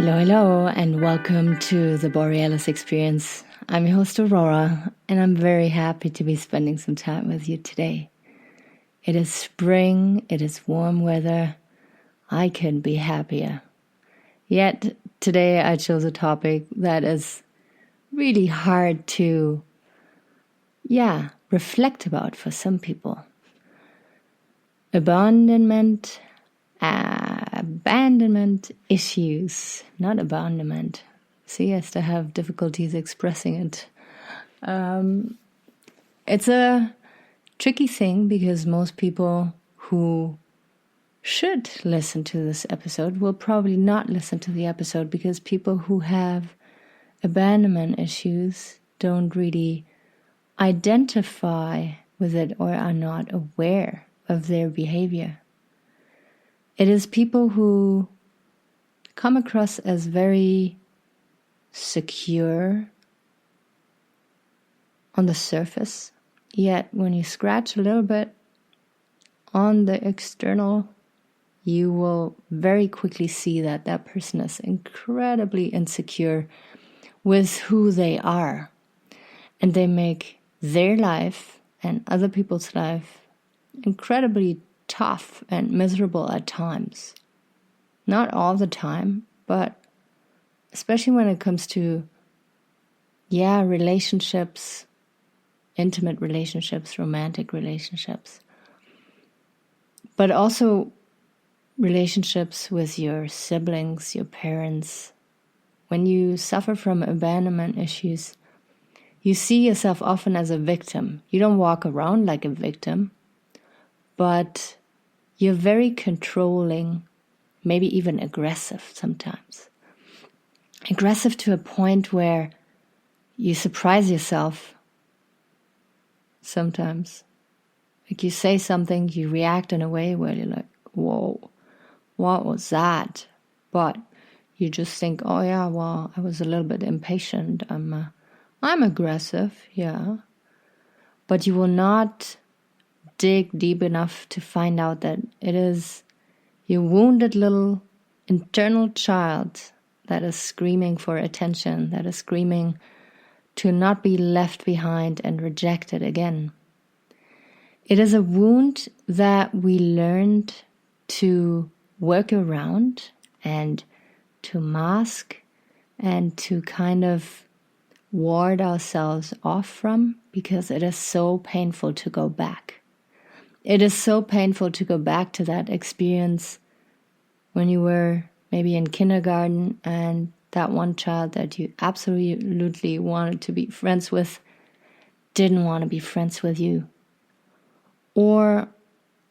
Hello, and welcome to the Borealis Experience. I'm your host, Aurora, and I'm very happy to be spending some time with you today. It is spring, it is warm weather. I couldn't be happier. Yet, today I chose a topic that is really hard to, reflect about for some people. Abandonment issues, not abandonment. See, I still have difficulties expressing it. It's a tricky thing because most people who should listen to this episode will probably not listen to the episode because people who have abandonment issues don't really identify with it or are not aware of their behavior. It is people who come across as very secure on the surface, yet when you scratch a little bit on the external, you will very quickly see that that person is incredibly insecure with who they are. And they make their life and other people's life incredibly tough and miserable at times. Not all the time, but especially when it comes to, relationships, intimate relationships, romantic relationships, but also relationships with your siblings, your parents. When you suffer from abandonment issues, you see yourself often as a victim. You don't walk around like a victim, but you're very controlling, maybe even aggressive sometimes. Aggressive to a point where you surprise yourself sometimes. Like you say something, you react in a way where you're like, whoa, what was that? But you just think, oh yeah, well, I was a little bit impatient. I'm aggressive, yeah. But you will not dig deep enough to find out that it is your wounded little internal child that is screaming for attention, that is screaming to not be left behind and rejected again. It is a wound that we learned to work around and to mask and to kind of ward ourselves off from because it is so painful to go back. It is so painful to go back to that experience when you were maybe in kindergarten and that one child that you absolutely wanted to be friends with didn't want to be friends with you. Or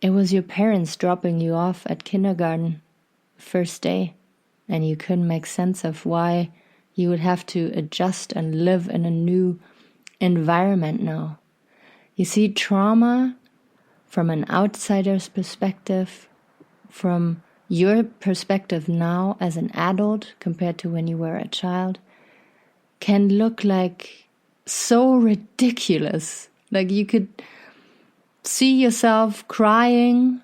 it was your parents dropping you off at kindergarten first day and you couldn't make sense of why you would have to adjust and live in a new environment now. You see, trauma from an outsider's perspective, from your perspective now as an adult compared to when you were a child, can look like so ridiculous. Like you could see yourself crying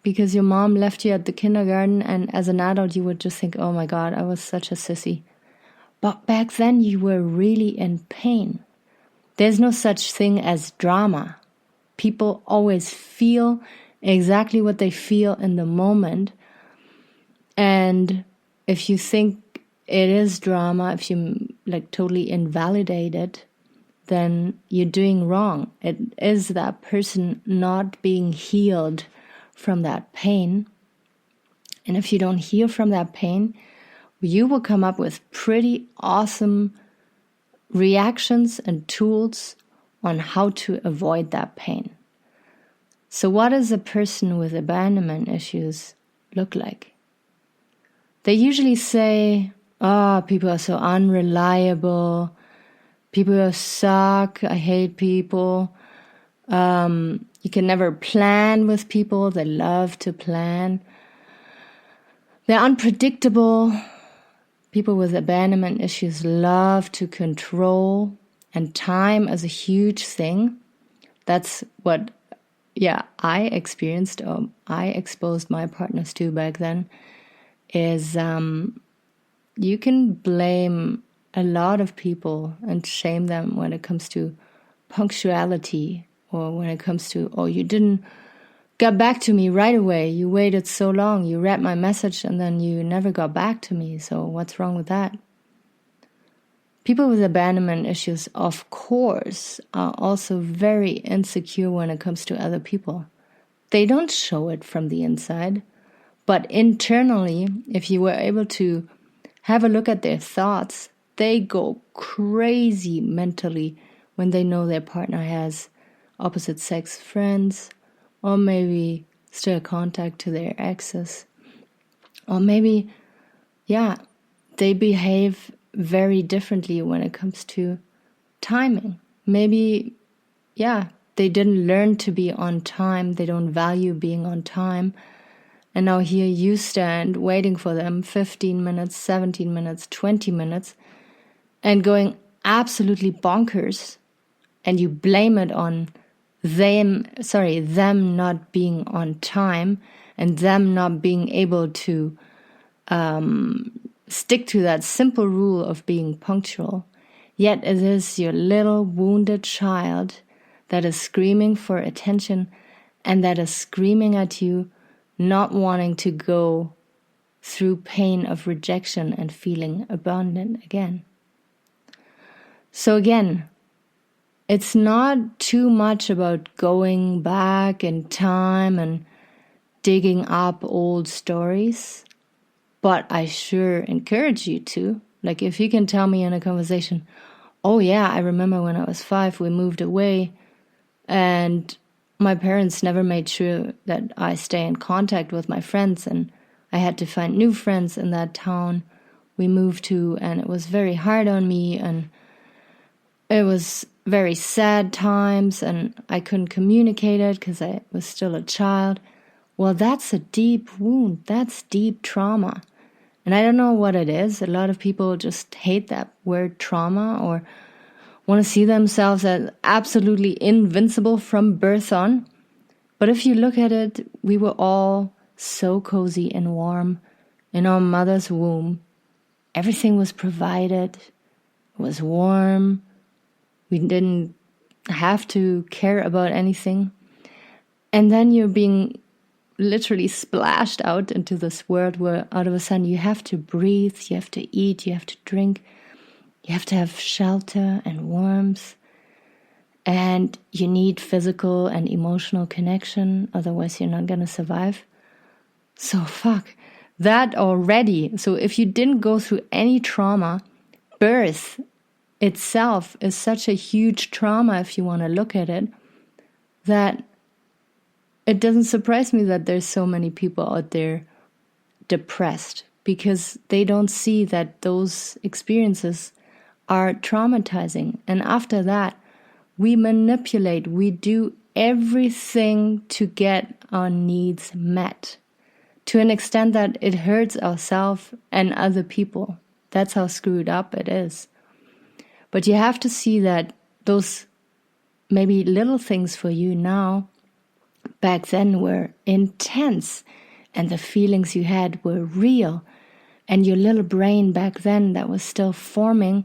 because your mom left you at the kindergarten, and as an adult you would just think, oh my God, I was such a sissy. But back then you were really in pain. There's no such thing as drama. People always feel exactly what they feel in the moment. And if you think it is drama, if you totally invalidate it, then you're doing wrong. It is that person not being healed from that pain. And if you don't heal from that pain, you will come up with pretty awesome reactions and tools on how to avoid that pain. So what does a person with abandonment issues look like? They usually say, people are so unreliable, people suck, I hate people, you can never plan with people, they love to plan, they're unpredictable. People with abandonment issues love to control, and time is a huge thing. That's what, I experienced, I exposed my partners to back then, is you can blame a lot of people and shame them when it comes to punctuality, or when it comes to, oh, you didn't get back to me right away. You waited so long. You read my message and then you never got back to me. So what's wrong with that? People with abandonment issues, of course, are also very insecure when it comes to other people. They don't show it from the inside, but internally, if you were able to have a look at their thoughts, they go crazy mentally when they know their partner has opposite sex friends, or maybe still contact to their exes, or maybe, they behave very differently when it comes to timing. Maybe, they didn't learn to be on time. They don't value being on time. And now here you stand waiting for them 15 minutes, 17 minutes, 20 minutes, and going absolutely bonkers. And you blame it on them not being on time and them not being able to stick to that simple rule of being punctual. Yet it is your little wounded child that is screaming for attention and that is screaming at you, not wanting to go through pain of rejection and feeling abandoned again. So again, it's not too much about going back in time and digging up old stories, but I sure encourage you to. Like, if you can tell me in a conversation, oh yeah, I remember when I was 5, we moved away and my parents never made sure that I stay in contact with my friends, and I had to find new friends in that town we moved to, and it was very hard on me, and it was very sad times, and I couldn't communicate it because I was still a child. Well, that's a deep wound. That's deep trauma. And I don't know what it is. A lot of people just hate that word trauma, or want to see themselves as absolutely invincible from birth on. But if you look at it, we were all so cozy and warm in our mother's womb. Everything was provided. It was warm. We didn't have to care about anything. And then you're being literally splashed out into this world where out of a sudden you have to breathe, you have to eat, you have to drink, you have to have shelter and warmth, and you need physical and emotional connection, otherwise you're not going to survive. So fuck that already. So if you didn't go through any trauma, birth itself is such a huge trauma, if you want to look at it, that it doesn't surprise me that there's so many people out there depressed, because they don't see that those experiences are traumatizing. And after that, we manipulate, we do everything to get our needs met, to an extent that it hurts ourselves and other people. That's how screwed up it is. But you have to see that those maybe little things for you now, back then were intense, and the feelings you had were real. And your little brain back then that was still forming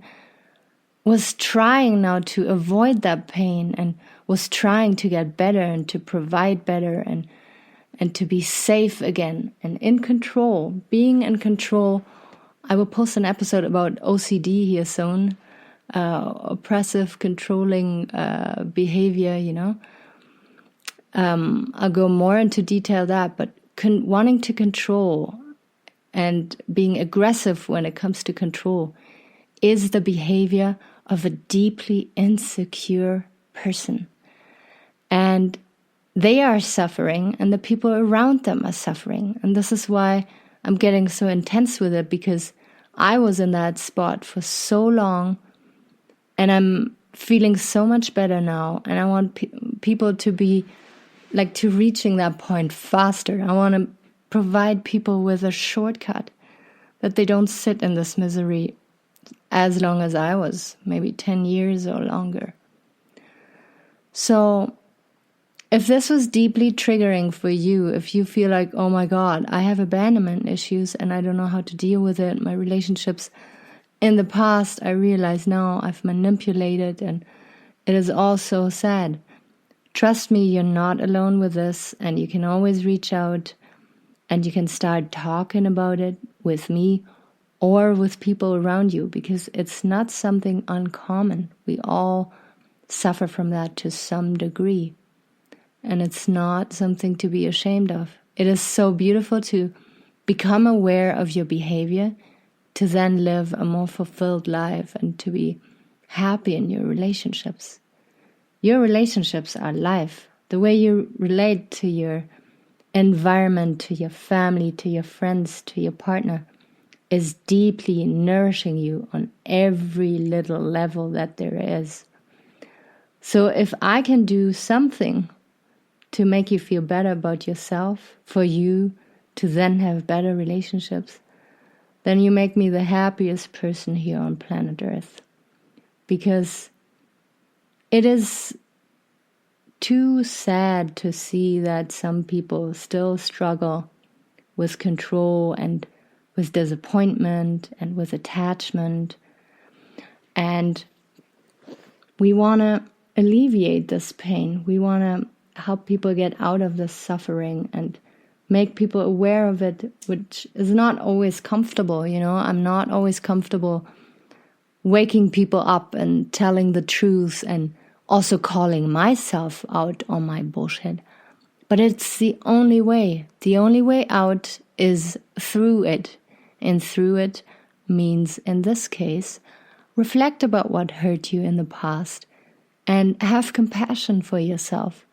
was trying now to avoid that pain, and was trying to get better and to provide better and to be safe again and in control, being in control. I will post an episode about OCD here soon, oppressive, controlling behavior, I'll go more into detail that, but wanting to control and being aggressive when it comes to control is the behavior of a deeply insecure person. And they are suffering, and the people around them are suffering. And this is why I'm getting so intense with it, because I was in that spot for so long, and I'm feeling so much better now. And I want people to be to reaching that point faster. I want to provide people with a shortcut, that they don't sit in this misery as long as I was, maybe 10 years or longer. So If this was deeply triggering for you, if you feel like, oh my God, I have abandonment issues and I don't know how to deal with it, my relationships in the past, I realize now I've manipulated and it is all so sad. Trust me, you're not alone with this, and you can always reach out and you can start talking about it with me or with people around you, because it's not something uncommon. We all suffer from that to some degree, and it's not something to be ashamed of. It is so beautiful to become aware of your behavior, to then live a more fulfilled life and to be happy in your relationships. Your relationships are life. The way you relate to your environment, to your family, to your friends, to your partner is deeply nourishing you on every little level that there is. So if I can do something to make you feel better about yourself, for you to then have better relationships, then you make me the happiest person here on planet Earth. Because it is too sad to see that some people still struggle with control and with disappointment and with attachment. And we want to alleviate this pain. We want to help people get out of this suffering and make people aware of it, which is not always comfortable. I'm not always comfortable waking people up and telling the truth and also calling myself out on my bullshit. But it's the only way. The only way out is through it. And through it means, in this case, reflect about what hurt you in the past and have compassion for yourself.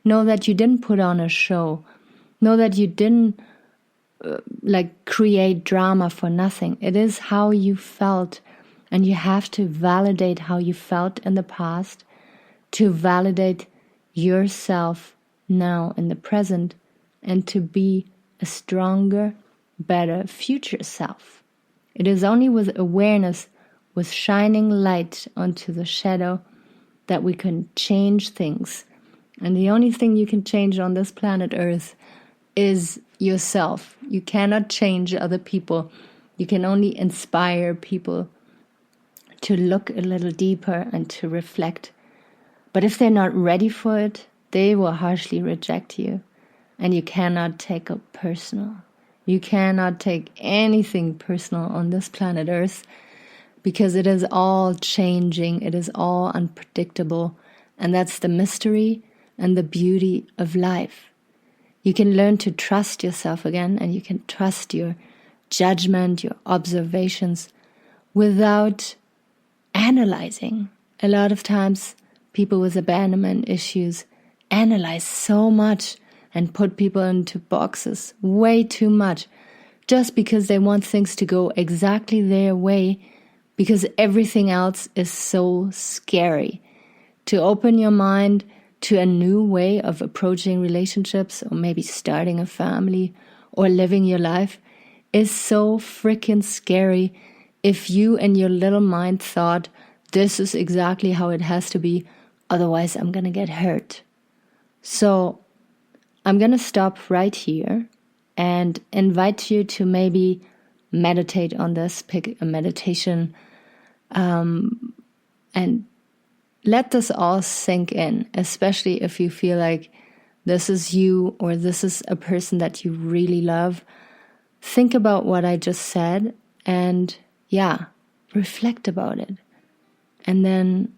Know that you didn't put on a show. Know that you didn't create drama for nothing. It is how you felt, and you have to validate how you felt in the past to validate yourself now in the present and to be a stronger, better future self. It is only with awareness, with shining light onto the shadow, that we can change things. And the only thing you can change on this planet Earth is yourself. You cannot change other people. You can only inspire people to look a little deeper and to reflect. But if they're not ready for it, they will harshly reject you. And you cannot take it personal. You cannot take anything personal on this planet Earth, because it is all changing. It is all unpredictable. And that's the mystery and the beauty of life. You can learn to trust yourself again, and you can trust your judgment, your observations, without analyzing. A lot of times, people with abandonment issues analyze so much and put people into boxes way too much, just because they want things to go exactly their way, because everything else is so scary. To open your mind to a new way of approaching relationships, or maybe starting a family or living your life, is so freaking scary if you in your little mind thought, this is exactly how it has to be, otherwise I'm gonna get hurt. So I'm gonna stop right here and invite you to maybe meditate on this, pick a meditation, and let this all sink in, especially if you feel like this is you or this is a person that you really love. Think about what I just said and reflect about it. And then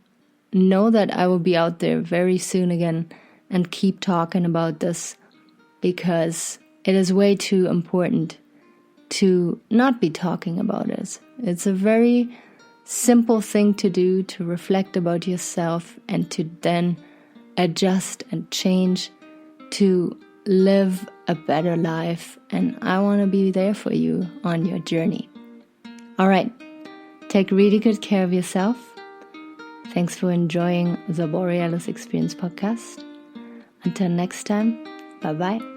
know that I will be out there very soon again and keep talking about this, because it is way too important to not be talking about it. It's a very simple thing to do, to reflect about yourself and to then adjust and change to live a better life. And I want to be there for you on your journey. All right, take really good care of yourself. Thanks for enjoying the Borealis Experience podcast. Until next time, bye-bye.